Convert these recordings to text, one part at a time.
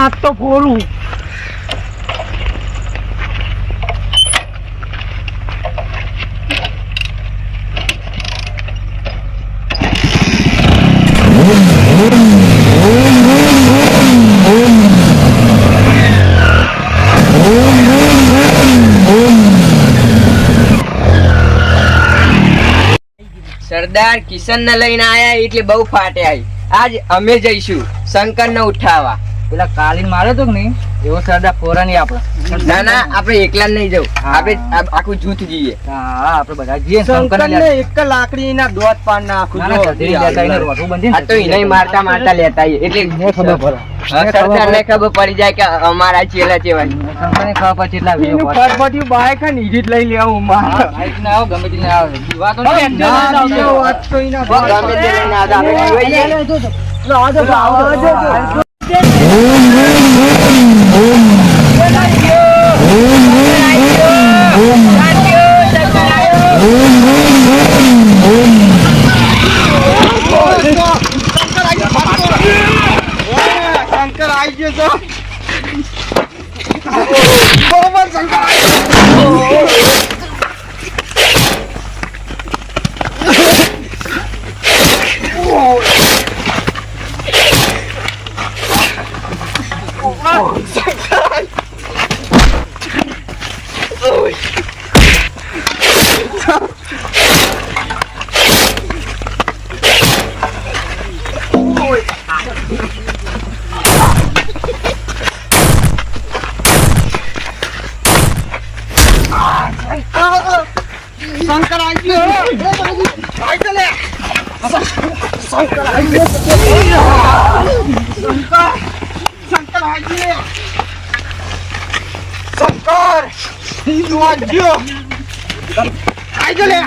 હાથ તો ફોડું. સરદાર કિશન ને લઈને આયા એટલે બહુ ફાટે આવી. આજ અમે જઈશું શંકર ને ઉઠાવવા. પેલા કાલીન મારે તો નહીં એવો સરદાર પોરા નહીં આપડે. ના ના આપણે એકલા નહીં જવું, આપણે આખું જૂથ જઈએ. હા આપણે બધા જઈએ. શંકર ને એક લાકડી ના દોત પાડ નાખું. આ તો એને મારતા મારતા લેતા આવીએ એટલે ખબર પડે. સરદાર ને ખબર પડી જાય કે અમારા ચેલા ચેવા. શંકર ને ખબર પછી એટલા ફટફટી બાઈક ને ઈરીટ લઈ લેવું મારે. બાઈક ના આવો ગમે તે ના આવે. દીવા તો નહીં ગમે તે લઈને આવો. શંકર આવી ગયો છો. બરોબર શંકર શંકર આવી ગયો. શંકર આવી ગયો. શંકર આવી ગયો. શંકર હીરો આવી ગયો. આવી ગયો લે.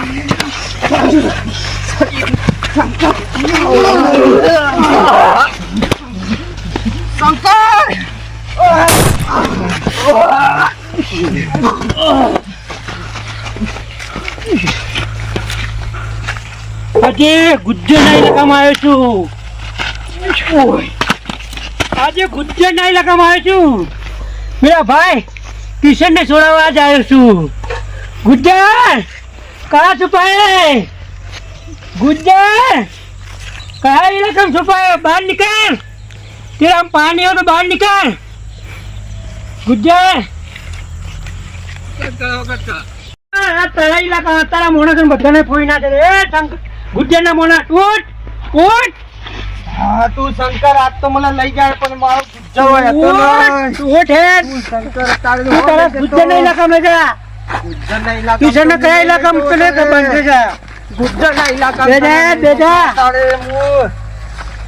આજે ગુજ્જરના ઇલાકામાં આવ્યો છું. આજે ગુજ્જરના ઇલાકામાં આવ્યો છું. મેરા ભાઈ કિશન ને છોડાવવા જ આવ્યો છું. ગુજ્જર कहाँ छुपाए? गुज्जर कहाँ इलाका में छुपाए? बाहर निकल. तेरा हम पानी हो तो बाहर निकल. गुज्जर तारा इलाका तारा मोना से बधाने फोई ना दे. गुज्जर ना मोना उठ उठ. हाँ तू शंकर आज तो मला लई जाए पण मारो गुज्जर होया तो उठ है तू शंकर तारे तारा गुज्जर ना इलाका में जा. गुज्जर ना इलाका किशन ने कया इलाका में चले के बंद जा. गुज्जर ना इलाका बेजा तारे मु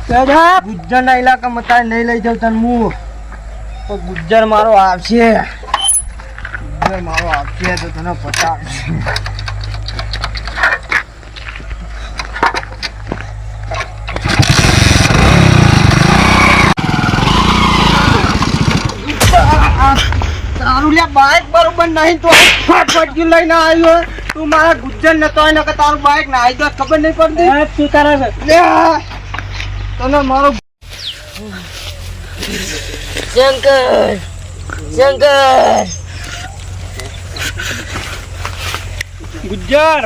बेजा गुज्जर ना इलाका में तारे नहीं लई जाऊ तन मु तो गुज्जर मारो आवशे. गुज्जर मारो आवशे तो तने पता बाइक बरोबर नहीं तो फटफट क्यों लेना आई हो तू मारा गुज्जर न तो न तार बाइक ना आई तो खबर नहीं पड़ती. तू करा ले तो ना मारो शंकर शंकर गुज्जर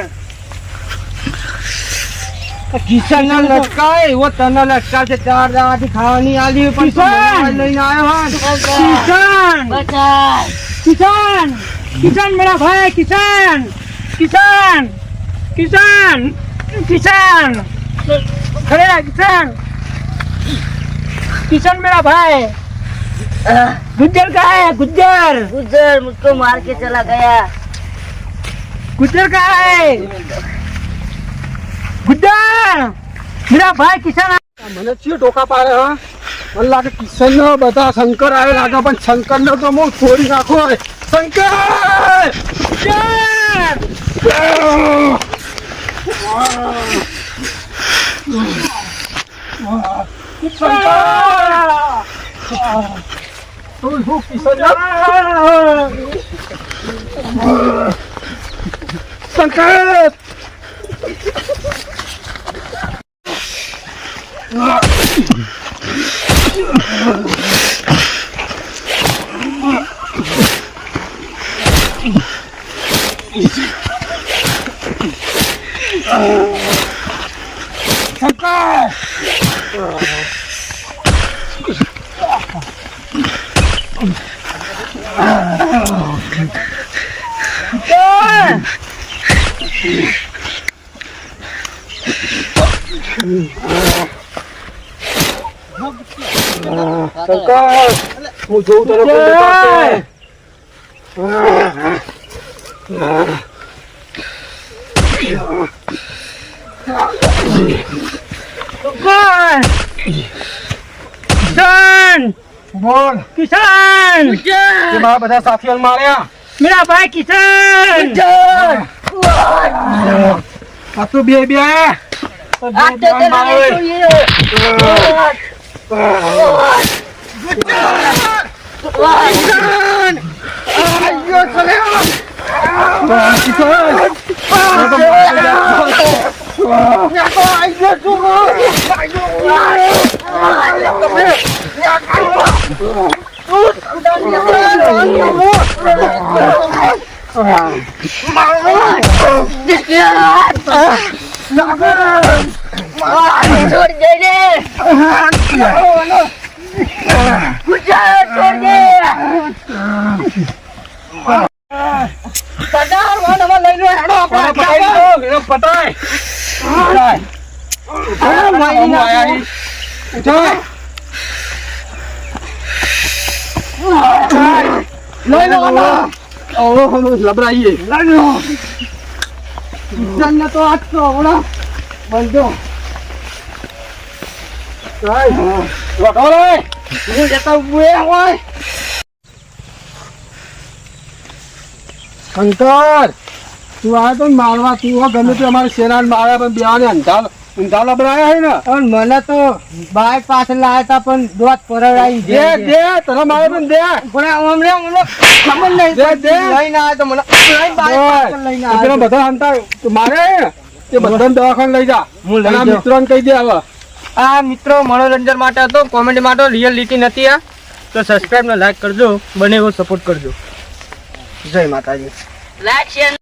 किशन ना लटकाए वो तना लटका से चार दावा खानी आली पर किशन लेना आयो हां. किशन बचा किसान किसान मेरा भाई किसान किसान किसान किसान खड़े रह किसान. किसान मेरा भाई. गुज्जर कहाँ है? गुज्जर गुज्जर मुझको मार के चला गया. गुज्जर कहाँ है? गुज्जर मेरा भाई किसान. મને ચિયો ટોકા પાડે હા. મને લાગે કિશન નો બધા શંકર આવે લાગે પણ શંકર નો તો હું છોડી નાખો. શંકર તું શું કિશન શંકર શંકર, હું જોઉં તને કોઈ દેખાશે. કિશન બોલ, કિશન તે મારા બધા સાથીઓ માર્યા. મેરા ભાઈ કિશન આ તો બે લબરાઈએ તો આટલો હમણાં બંધો હું જતા હોય. શંકર, તું આવે તો મારવા, તું ગમે તે અમારે સેના માર્યા પણ બેવાને ઊંધા લબરાયા હે ને. પણ મને તો બાઈક પાસે લાયા હતા પણ દોત પરવડાવી દે તને મારે પણ દે. પણ ખબર નહીં દે. લઈને આવ્યા તો મને બાઈક પાસે લઈને પેલા આવ્યા બધા હંતા મારે તે બધાને દવાખાને લઈ જા. હું લઈ અને આ જાઉં. મિત્રોને કહી દે હવે. આ મિત્રો મનોરંજન માટે હતો, કોમેડી માટે, રિયલિટી નથી આ. તો સબસ્ક્રાઇબ ને લાઈક કરજો, બને એવો સપોર્ટ કરજો. જય માતાજી. Like share